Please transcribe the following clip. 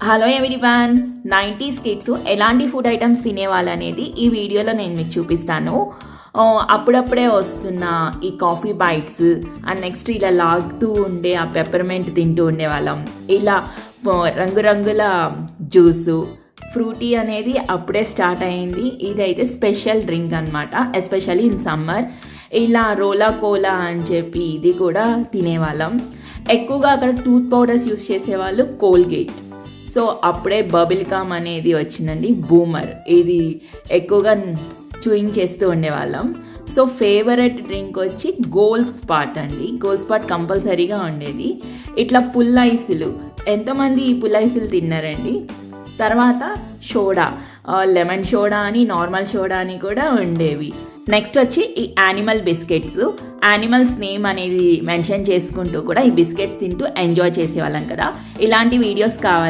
Hello everyone, 90s kids ఎలాంటి food items తినేవాళ్ళు అనేది ఈ వీడియోలో నేను మీకు చూపిస్తాను. అప్పుడప్పుడే వస్తున్న ఈ కాఫీ బైట్స్ అండ్ నెక్స్ట్ ఇలా లాగుతూ ఉండే ఆ పెప్పర్మెంట్ తింటూ ఉండేవాళ్ళం. ఇలా రంగురంగుల జ్యూసు ఫ్రూటీ అనేది అప్పుడే స్టార్ట్ అయింది. ఇదైతే స్పెషల్ డ్రింక్ అనమాట, ఎస్పెషల్లీ ఇన్ సమ్మర్. ఇలా రోలా కోలా అని చెప్పి ఇది కూడా తినేవాళ్ళం. ఎక్కువగా అక్కడ టూత్ పౌడర్స్ యూస్ చేసేవాళ్ళు కోల్గేట్. సో అప్పుడే బబుల్ గమ్ అనేది వచ్చిందండి, బూమర్. ఇది ఎక్కువగా చూయింగ్ చేస్తూ ఉండేవాళ్ళం. సో ఫేవరెట్ డ్రింక్ వచ్చి గోల్డ్ స్పాట్ అండి. గోల్డ్ స్పాట్ కంపల్సరీగా ఉండేది. ఇట్లా పుల్లైసులు, ఎంతోమంది ఈ పుల్లైసులు తిన్నారండి. తర్వాత సోడా, లెమన్ సోడా అని, నార్మల్ సోడా అని కూడా ఉండేవి. నెక్స్ట్ వచ్చి ఈ యానిమల్ బిస్కెట్స్. యానిమల్స్ నేమ్ అనేది మెన్షన్ చేసుకుంటూ కూడా ఈ బిస్కెట్స్ తింటూ ఎంజాయ్ చేసేవాళ్ళం కదా. ఇలాంటి వీడియోస్ కావాలి